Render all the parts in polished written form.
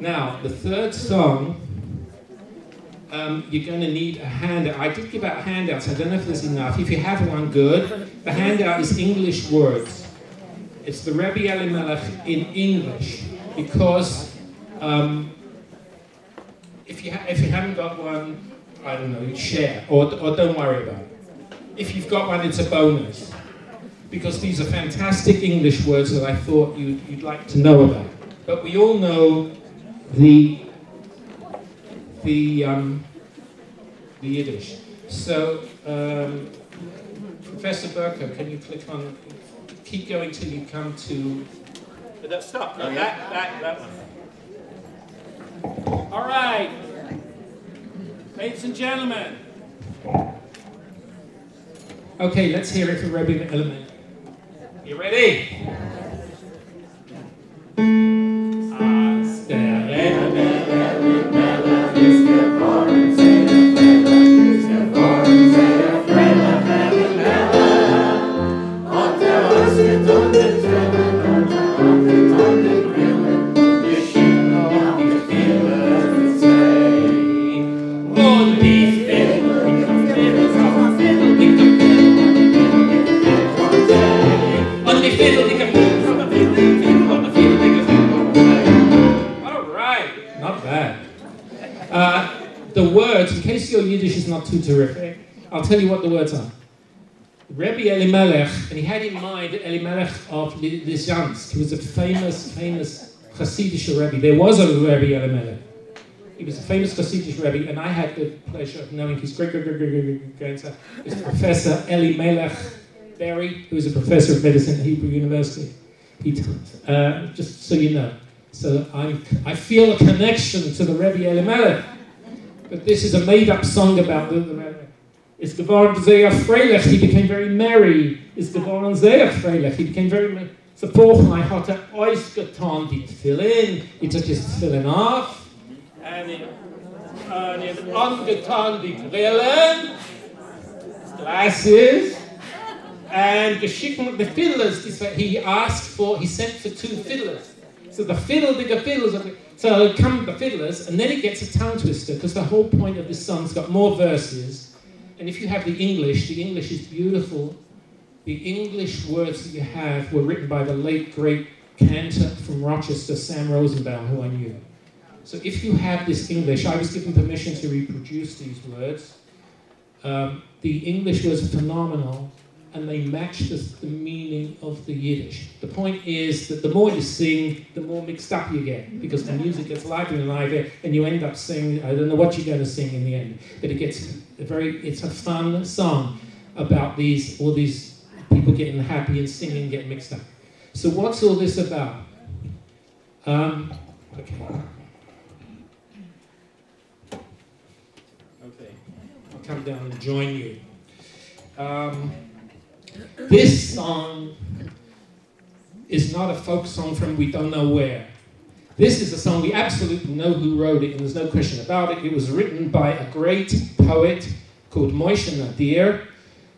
Now, the third song, you're going to need a handout. I did give out handouts. I don't know if there's enough. If you have one, good. The handout is English words. It's the DerRebbeElimelech in English. Because if you haven't got one, I don't know, share. Or don't worry about it. If you've got one, it's a bonus. Because these are fantastic English words that I thought you'd like to know about. But we all know the Yiddish. So, Professor Berko, can you click on, keep going till you come to, stop, no, that one. All right, ladies and gentlemen. Okay, let's hear it for DerRebbeElimelech. You ready? The words, in case your Yiddish is not too terrific, I'll tell you what the words are. DerRebbeElimelech, and he had in mind Elimelech of Lizyansk, who was a famous Hasidic Rebbe. There was a DerRebbeElimelech. He was a famous Hasidic Rebbe, and I had the pleasure of knowing his great-grandson is Professor Elimelech Berry, who is a professor of medicine at Hebrew University. Just so you know. So I feel a connection to the DerRebbeElimelech. But this is a made-up song about the Rebbe. It's geworden sehr freilich, he became very merry. It's geworden sehr freilich, he became very merry. So Pochmai had ausgetan die Tefillin, he took his tefillin off, and he had angetan die Brillen, glasses, and geschickt the fiddlers, he sent for 2 fiddlers. So the fiddlers, so come the fiddlers, and then it gets a tongue twister, because the whole point of this song's got more verses. And if you have the English is beautiful. The English words that you have were written by the late, great cantor from Rochester, Sam Rosenbaum, who I knew. So if you have this English, I was given permission to reproduce these words. The English words are phenomenal, and they match the meaning of the Yiddish. The point is that the more you sing, the more mixed up you get, because the music gets lighter and lighter, and you end up singing, I don't know what you're going to sing in the end, but it's a fun song about all these people getting happy and singing and getting mixed up. So what's all this about? Okay, I'll come down and join you. This song is not a folk song from we don't know where. This is a song we absolutely know who wrote it, and there's no question about it. It was written by a great poet called Moshe Nadir.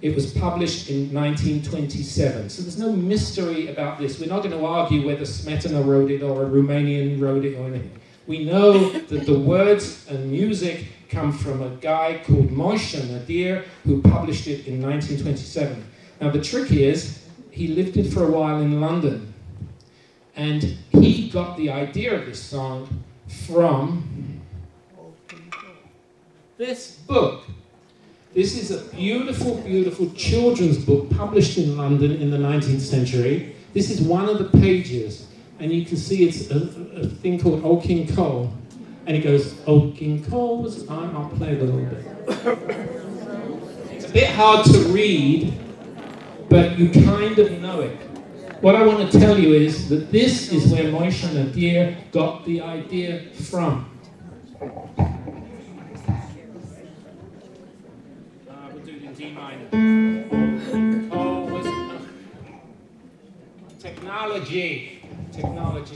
It was published in 1927. So there's no mystery about this. We're not going to argue whether Smetana wrote it or a Romanian wrote it or anything. We know that the words and music come from a guy called Moshe Nadir who published it in 1927. Now the trick is, he lived it for a while in London, and he got the idea of this song from this book. This is a beautiful, beautiful children's book published in London in the 19th century. This is one of the pages, and you can see it's a thing called O King Cole, and it goes, O King Cole was, I'll play it a little bit. It's a bit hard to read, but you kind of know it. What I want to tell you is that this is where Moshe Nadir got the idea from. We'll do it in D minor. Technology,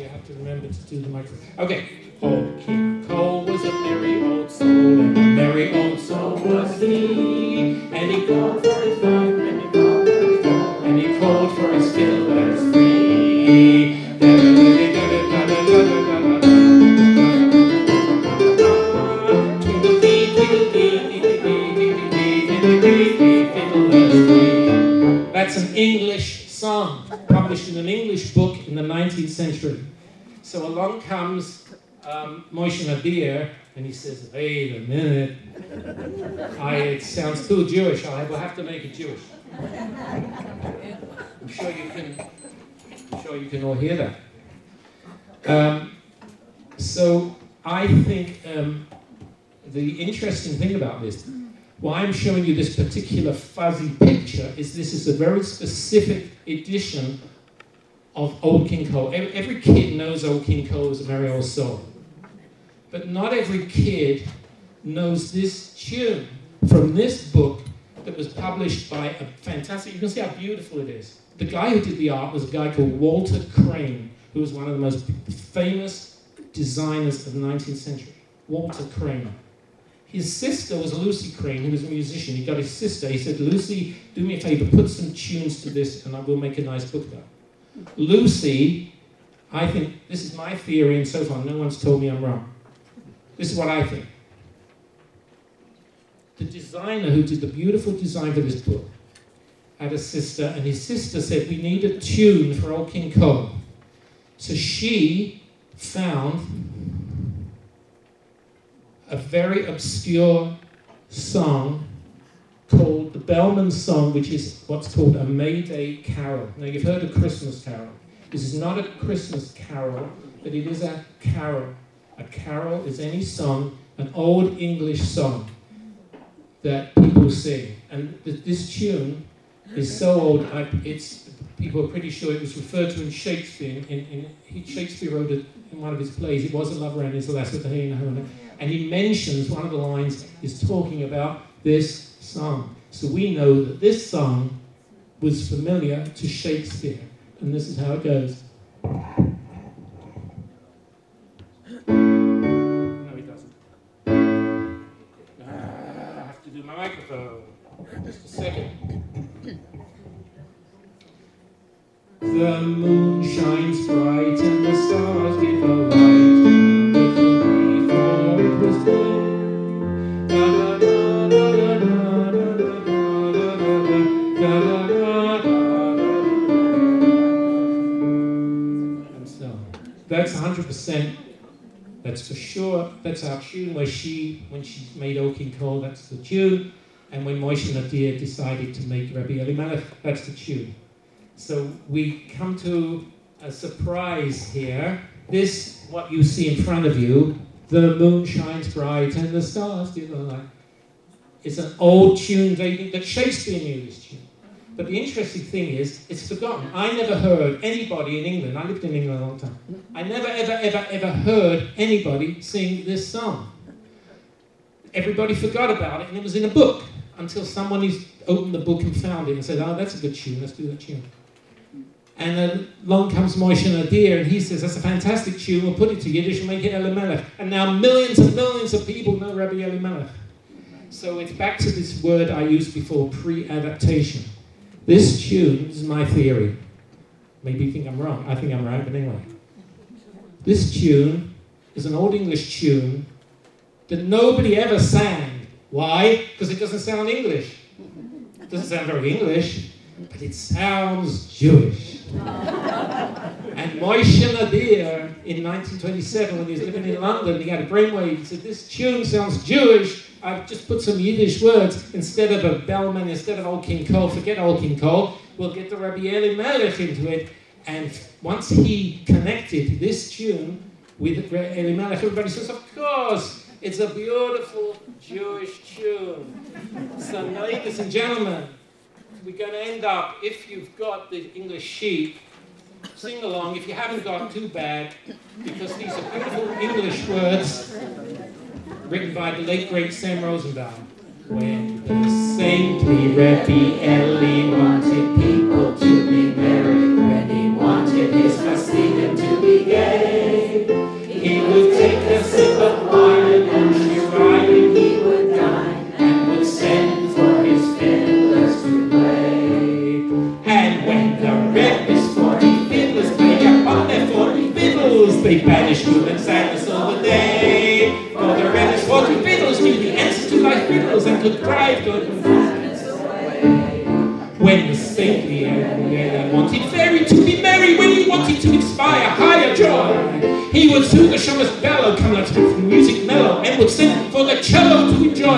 I have to remember to do the microphone. Okay. Old King Cole was a merry old soul, and a merry old soul was he. And he called for his wife, and he called for his dog, and he called for his fiddlers free. song published in an English book in the 19th century. So along comes Moshe Nadir, and he says, wait a minute, it sounds too Jewish, I will have to make it Jewish. I'm sure you can all hear that. So I think the interesting thing about this, why I'm showing you this particular fuzzy picture, is this is a very specific edition of Old King Cole. Every kid knows Old King Cole is a merry old soul. But not every kid knows this tune from this book that was published by a fantastic, you can see how beautiful it is. The guy who did the art was a guy called Walter Crane, who was one of the most famous designers of the 19th century. Walter Crane. His sister was Lucy Crane, who was a musician. He got his sister, he said, Lucy, do me a favor, put some tunes to this and I will make a nice book about it. Lucy, I think, this is my theory and so far no one's told me I'm wrong. This is what I think. The designer who did the beautiful design for this book had a sister, and his sister said, we need a tune for Old King Cole. So she found a very obscure song called the Bellman Song, which is what's called a May Day carol. Now you've heard a Christmas carol. This is not a Christmas carol, but it is a carol. A carol is any song, an old English song that people sing. And this tune is so old, people are pretty sure it was referred to in Shakespeare. Shakespeare wrote it in one of his plays. It was a lover and his lass with the hay and the and he mentions, one of the lines is talking about this song. So we know that this song was familiar to Shakespeare. And this is how it goes. No, it doesn't. I have to do my microphone. Just a second. The moon shines bright and the stars give a light. Before it was day. And so that's 100%. That's for sure. That's our tune. When she made Old King Cole, that's the tune. And when Moshe Nadir decided to make DerRebbeElimelech, that's the tune. So we come to a surprise here. This, what you see in front of you, the moon shines bright and the stars do the light. It's an old tune that Shakespeare knew this tune. But the interesting thing is, it's forgotten. I never heard anybody in England, I lived in England a long time, I never ever heard anybody sing this song. Everybody forgot about it and it was in a book until someone opened the book and found it and said, oh, that's a good tune, let's do that tune. And then along comes Moshe Nadir, and he says, that's a fantastic tune, we'll put it to Yiddish and make it Elimelech. And now millions and millions of people know DerRebbeElimelech. So it's back to this word I used before, pre-adaptation. This tune, this is my theory. Maybe you think I'm wrong, I think I'm right, but anyway. This tune is an old English tune that nobody ever sang. Why? Because it doesn't sound English. It doesn't sound very English, but it sounds Jewish. And Moshe Nadir, in 1927, when he was living in London, he had a brainwave. He said, this tune sounds Jewish. I've just put some Yiddish words instead of a bellman, instead of Old King Cole. Forget Old King Cole. We'll get DerRebbeElimelech into it. And once he connected this tune with DerRebbeElimelech, everybody says, of course, it's a beautiful Jewish tune. So, ladies and gentlemen, we're going to end up, if you've got the English sheet, sing along. If you haven't got, too bad, because these are beautiful English words written by the late, great Sam Rosenbaum. When the saintly Rebbe Eli wanted people to be merry, when he wanted his Hasidim to be gay, he would take a sip of wine and Shirayim he would dine, and would send for his fiddlers to play. And when the Rebbe's 40 fiddlers played upon their 40 fiddles, they banished gloom and sadness all the day. For the Rebbe's 40 fiddles knew the answer to life riddles and could drive good and sadness away. When the saintly Eli wanted neshamas bellow, coming out from music mellow, and would sing for the cello to enjoy.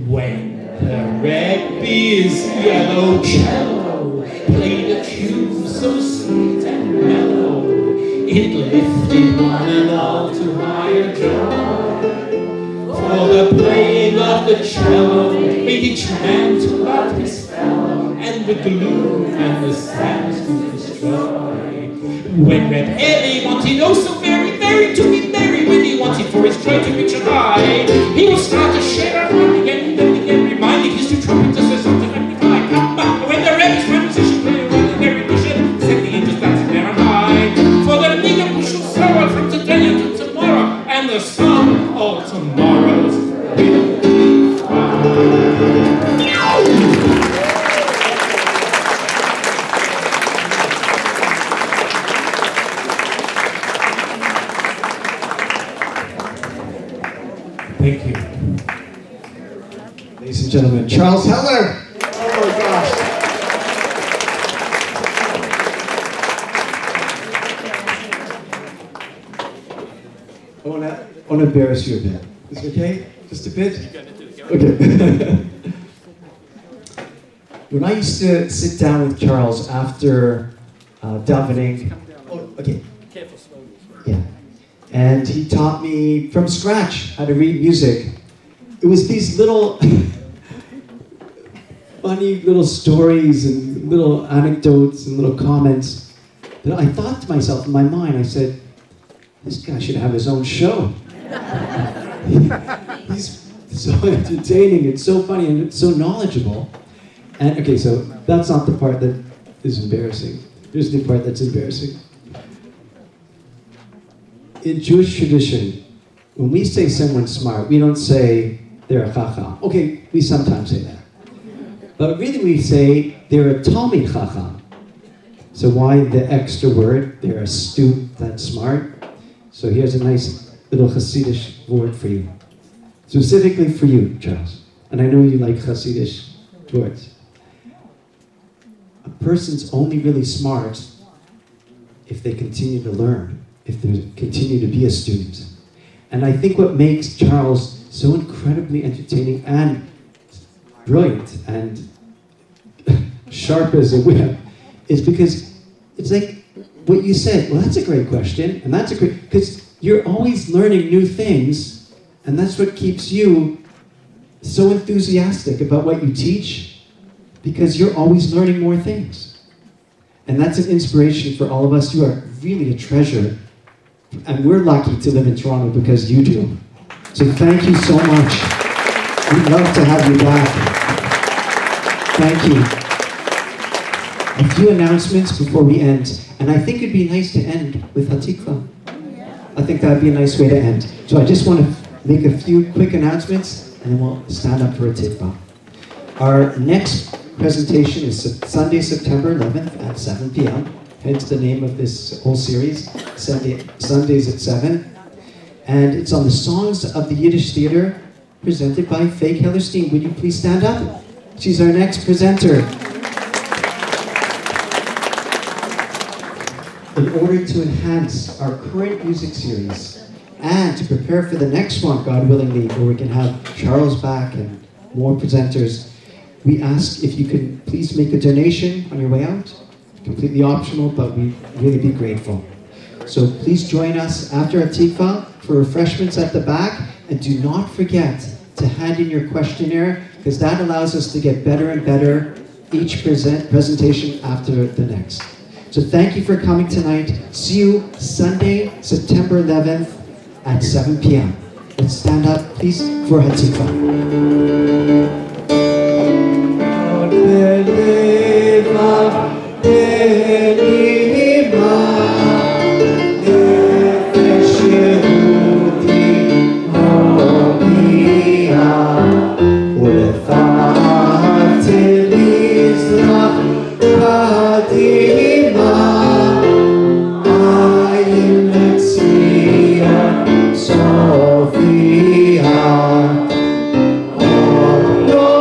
When the Rebbe's yellow cello played a tune so sweet and mellow, it lifted one and all to higher joy. For the playing of the cello made each man to love his fellow, and the gloom and the sadness to destroy. When Reb Eli wanted oh so very, very to be merry, when he wanted for his joy to reach a high, he would start to share a mind again, then again, reminding his two trumpets to say something magnified. But when the Rebbe's one musician played well and very vision, said the angels dancing there on high. For the nigga push will sorrow from today until tomorrow, and the song of tomorrow's will be fine. Thank you. Ladies and gentlemen, Charles Heller. Oh my gosh. I want to embarrass you a bit. Is it okay? Just a bit? Okay. When I used to sit down with Charles after davening. Oh, okay. Careful, slowly. Yeah. And he taught me from scratch how to read music. It was these little funny little stories and little anecdotes and little comments that I thought to myself in my mind, I said, this guy should have his own show. He's so entertaining and so funny and so knowledgeable. And okay, so that's not the part that is embarrassing. Here's the part that's embarrassing. In Jewish tradition, when we say someone's smart, we don't say they're a chacham. Okay, we sometimes say that. But really we say they're a Talmid chacham. So why the extra word? They're a student that's smart. So here's a nice little Hasidic word for you. Specifically for you, Charles. And I know you like Hasidic words. A person's only really smart if they continue to learn, if they continue to be a student. And I think what makes Charles so incredibly entertaining and brilliant and sharp as a whip is because it's like what you said, well, that's a great question, and that's a great, because you're always learning new things, and that's what keeps you so enthusiastic about what you teach, because you're always learning more things. And that's an inspiration for all of us. You are really a treasure. And we're lucky to live in Toronto because you do. So thank you so much. We'd love to have you back. Thank you. A few announcements before we end. And I think it'd be nice to end with Hatikvah. I think that'd be a nice way to end. So I just want to make a few quick announcements and then we'll stand up for Hatikvah. Our next presentation is Sunday, September 11th at 7 p.m. Hence the name of this whole series, Sundays at 7. And it's on the songs of the Yiddish theater presented by Faye Kellerstein. Would you please stand up? She's our next presenter. In order to enhance our current music series and to prepare for the next one, God willingly, where we can have Charles back and more presenters, we ask if you could please make a donation on your way out. Completely optional, but we'd really be grateful. So please join us after Hatikvah for refreshments at the back, and do not forget to hand in your questionnaire, because that allows us to get better and better each presentation after the next. So thank you for coming tonight. See you Sunday, September 11th at 7 p.m. Let's stand up, please, for Hatikvah. Sophia, oh,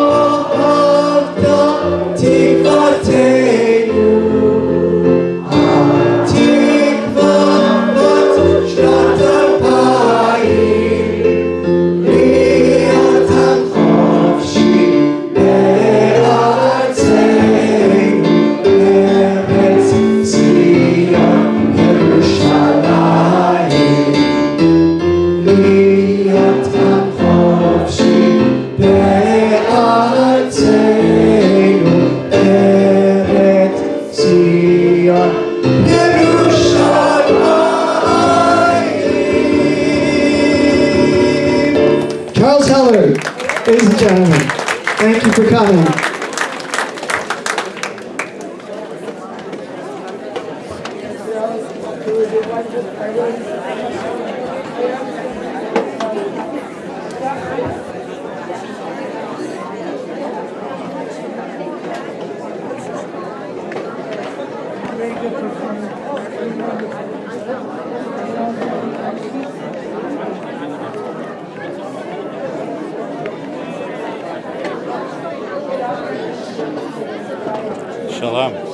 Charles Heller, ladies and gentlemen, thank you for coming. Shalom.